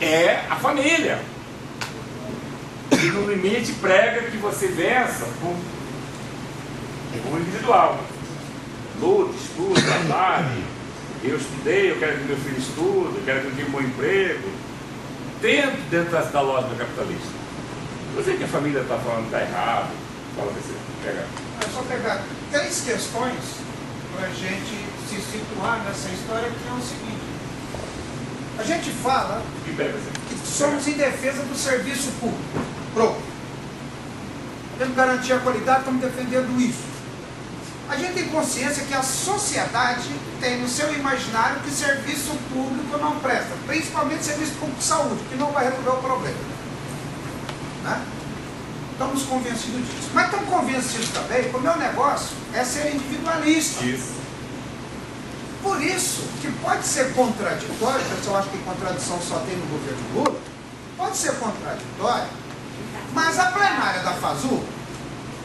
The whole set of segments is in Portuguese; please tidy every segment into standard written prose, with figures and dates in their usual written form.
é a família. E no limite prega que você vença como individual. Luta, estuda, trabalhe. Eu estudei, eu quero que meu filho estude, eu quero que ele tenha um bom emprego. Dentro da lógica capitalista. Eu sei que a família está falando que está errado. Fala você, pega. É só pegar 3 questões para a gente se situar nessa história, que é o seguinte. A gente fala que somos em defesa do serviço público. Pronto. Temos que garantir a qualidade, estamos defendendo isso. A gente tem consciência que a sociedade tem no seu imaginário que serviço público não presta, principalmente serviço público de saúde, que não vai resolver o problema. Né? Estamos convencidos disso. Mas estamos convencidos também que o meu negócio é ser individualista. Isso. Por isso que pode ser contraditório, porque eu acho que contradição só tem no governo Lula, pode ser contraditório, mas a plenária da FASU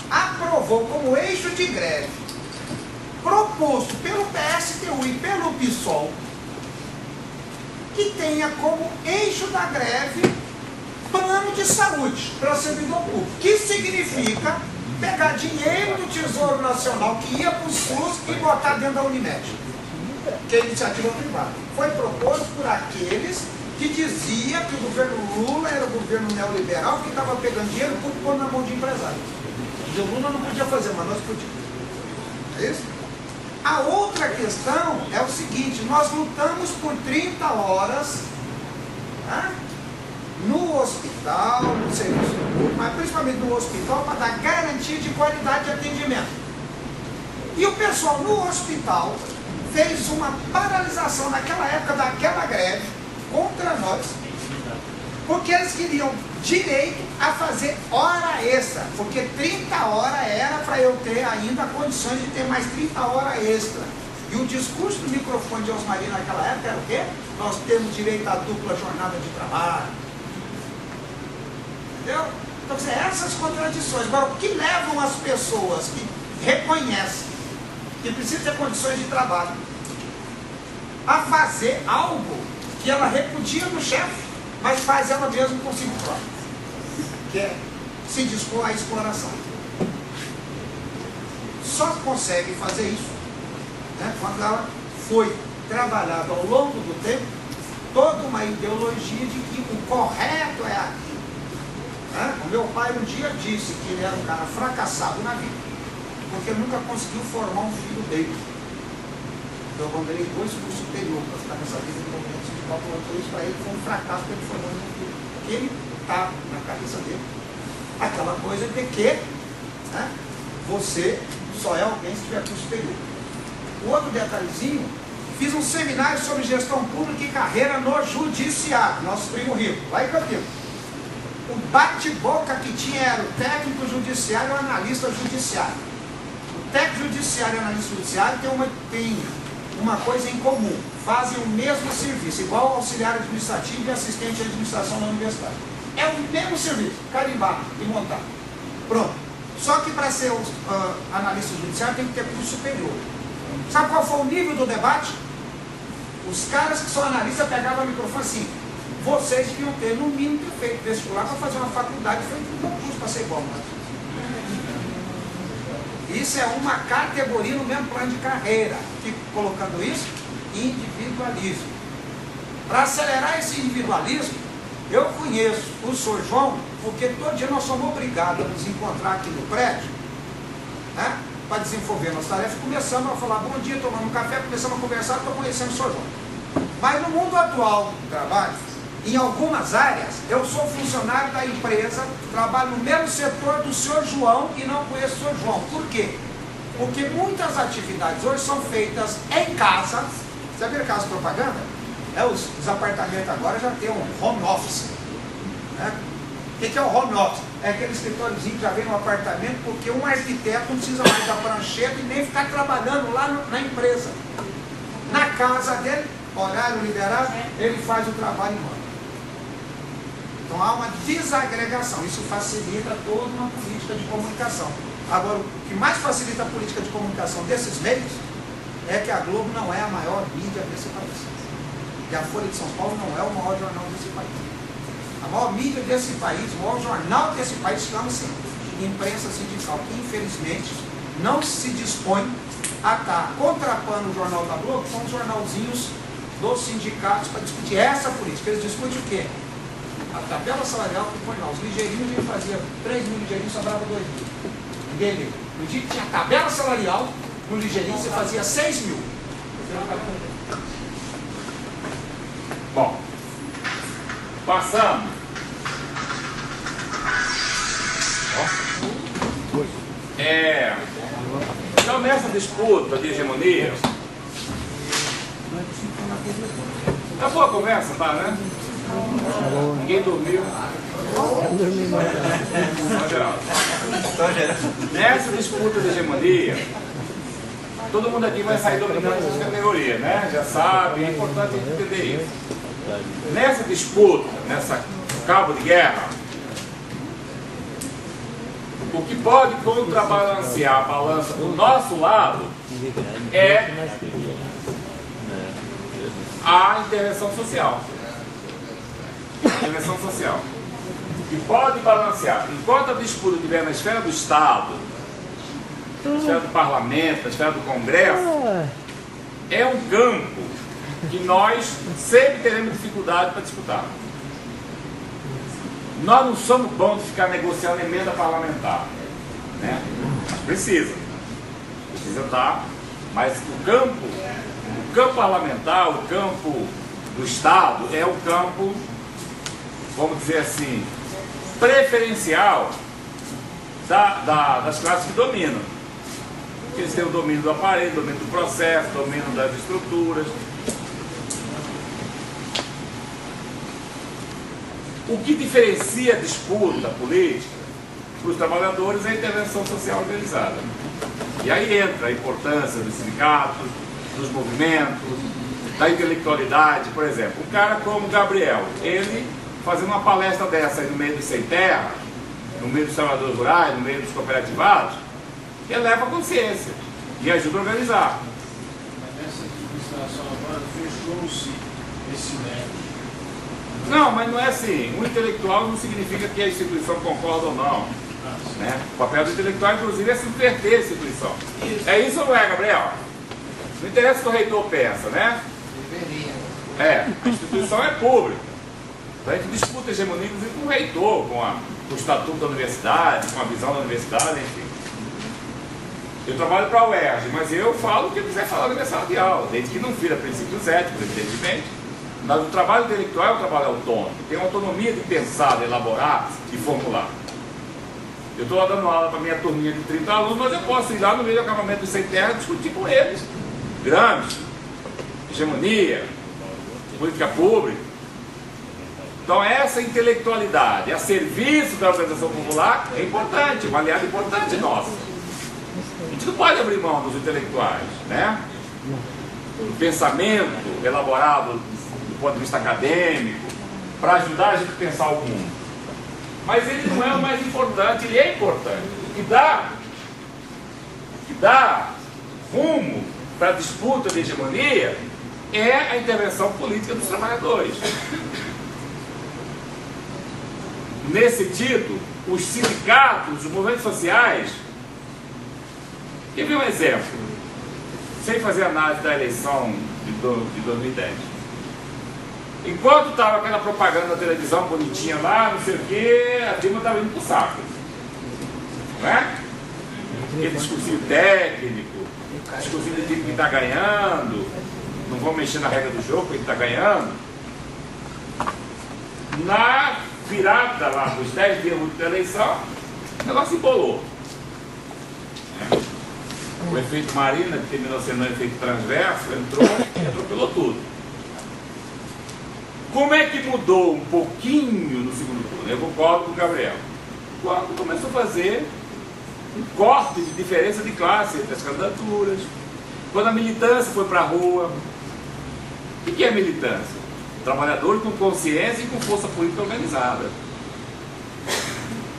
aprovou como eixo de greve, proposto pelo PSTU e pelo PSOL, que tenha como eixo da greve plano de saúde para o servidor público, que significa pegar dinheiro do Tesouro Nacional que ia para o SUS e botar dentro da Unimed, que é iniciativa privada. Foi proposto por aqueles que diziam que o governo Lula era o governo neoliberal que estava pegando dinheiro e pondo na mão de empresários. E o Lula não podia fazer, mas nós podíamos. É isso? A outra questão é o seguinte: nós lutamos por 30 horas, né, no hospital, no serviço público, mas principalmente no hospital, para dar garantia de qualidade de atendimento. E o pessoal no hospital fez uma paralisação naquela época daquela greve contra nós, porque eles queriam direito a fazer hora extra, porque 30 horas era para eu ter ainda condições de ter mais 30 horas extra. E o discurso do microfone de Osmarino naquela época era o quê? Nós temos direito à dupla jornada de trabalho. Entendeu? Então, essas contradições. Agora, o que levam as pessoas que reconhecem que precisam ter condições de trabalho a fazer algo que ela repudia no chefe, mas faz ela mesma consigo própria, que é se dispor à exploração. Só consegue fazer isso, né, quando ela foi trabalhada ao longo do tempo toda uma ideologia de que o correto é aquilo. Né? O meu pai um dia disse que ele era um cara fracassado na vida, porque nunca conseguiu formar um filho dele. Eu abandonei 2 cursos superiores para ficar nessa vida de movimento sindical, por isso para ele foi um fracasso que ele formou no filho. Porque ele está na cabeça dele aquela coisa de que, né, você só é alguém se tiver curso superior. O outro detalhezinho, fiz um seminário sobre gestão pública e carreira no judiciário, nosso primo rico, lá em Campinas. O bate-boca que tinha era o técnico judiciário e o analista judiciário. O técnico judiciário e o analista judiciário tem uma coisa em comum: fazem o mesmo serviço, igual auxiliar administrativo e assistente de administração na universidade. É o mesmo serviço, carimbar e montar. Pronto. Só que para ser analista judiciário tem que ter curso superior. Sabe qual foi o nível do debate? Os caras que são analistas pegavam o microfone assim: vocês deviam ter no mínimo feito vestibular para fazer uma faculdade e feito um concurso para ser igual. Isso é uma categoria no mesmo plano de carreira. Fico colocando isso, individualismo. Para acelerar esse individualismo, eu conheço o Sr. João, porque todo dia nós somos obrigados a nos encontrar aqui no prédio, né, para desenvolver nossas tarefas. Começamos a falar bom dia, tomando um café, começamos a conversar, estou conhecendo o Sr. João. Mas no mundo atual do trabalho, em algumas áreas, eu sou funcionário da empresa, trabalho no mesmo setor do Sr. João e não conheço o Sr. João. Por quê? Porque muitas atividades hoje são feitas em casa. Você viu casa de propaganda? Os apartamentos agora já tem um home office. Né? O que é o home office? É aquele escritóriozinho que já vem no apartamento, porque um arquiteto não precisa mais da prancheta e nem ficar trabalhando lá na empresa. Na casa dele, horário liberado, ele faz o trabalho em mão. Então há uma desagregação, isso facilita toda uma política de comunicação. Agora, o que mais facilita a política de comunicação desses meios é que a Globo não é a maior mídia desse país. E a Folha de São Paulo não é o maior jornal desse país. A maior mídia desse país, o maior jornal desse país chama-se Imprensa Sindical, que infelizmente não se dispõe a estar contrapando o jornal da Globo com os jornalzinhos dos sindicatos para discutir essa política. Eles discutem o quê? A tabela salarial que põe lá. Os ligeirinhos, ele fazia 3 mil ligeirinhos, sobrava 2 mil. Ninguém liga. No dia que tinha tabela salarial, no ligeirinho você fazia 6 mil. Bom, passando. Então, nessa disputa de hegemonia, acabou a conversa, tá, né? Ninguém dormiu. Nessa disputa de hegemonia, todo mundo aqui vai sair dominando essas categorias, né? Já sabe, é importante entender isso. Nessa disputa, nessa cabo de guerra, o que pode contrabalancear a balança do nosso lado é a intervenção social. Intervenção social. Que pode balancear. Enquanto a disputa estiver na esfera do Estado, na esfera do Parlamento, na esfera do Congresso, é um campo que nós sempre teremos dificuldade para disputar. Nós não somos bons de ficar negociando emenda parlamentar, né? Precisa estar, mas o campo parlamentar, o campo do Estado é o campo, vamos dizer assim, preferencial das classes que dominam. Eles têm o domínio do aparelho, o domínio do processo, o domínio das estruturas. O que diferencia a disputa política para os trabalhadores é a intervenção social organizada. E aí entra a importância dos sindicatos, dos movimentos, da intelectualidade. Por exemplo, um cara como Gabriel, ele fazendo uma palestra dessa aí no meio do sem terra, no meio dos trabalhadores rurais, no meio dos cooperativados, eleva a consciência e ajuda a organizar. Mas nessa administração agora fechou-se esse método. Não, mas não é assim. O intelectual não significa que a instituição concorda ou não. Né? O papel do intelectual, inclusive, é subverter a instituição. Isso. É isso ou não é, Gabriel? Não interessa o que o reitor pensa, né? Deveria. A instituição é pública. A gente disputa a hegemonia, inclusive, com o reitor, com o estatuto da universidade, com a visão da universidade, enfim. Eu trabalho para a UERJ, mas eu falo o que eu quiser falar na minha sala de aula, desde que não fira princípios éticos, evidentemente. Mas o trabalho intelectual é um trabalho autônomo, tem autonomia de pensar, de elaborar e formular. Eu estou lá dando aula para minha turminha de 30 alunos, mas eu posso ir lá no meio do acampamento do sem terra e discutir com eles. Gramsci, hegemonia, política pública. Então essa intelectualidade a serviço da organização popular é importante, um aliado importante nosso. A gente não pode abrir mão dos intelectuais, né? O pensamento elaborado do ponto de vista acadêmico, para ajudar a gente a pensar o mundo. Mas ele não é o mais importante, ele é importante. O que dá rumo para a disputa de hegemonia é a intervenção política dos trabalhadores. Nesse sentido, os sindicatos, os movimentos sociais. Eu vi um exemplo, sem fazer análise da eleição de 2010. Enquanto estava aquela propaganda na televisão bonitinha lá, não sei o que, a Dilma estava indo pro saco. Não é? Aquele discursinho técnico, discursinho de tipo que está ganhando, não vão mexer na regra do jogo, porque está ganhando. Na virada lá, dos 10 dias da eleição, o negócio embolou. O efeito Marina, que terminou sendo um efeito transverso, entrou e atropelou tudo. Como é que mudou um pouquinho no segundo turno? Eu concordo com o Gabriel. Quando começou a fazer um corte de diferença de classe entre as candidaturas, quando a militância foi para a rua. O que é militância? Trabalhadores com consciência e com força política organizada.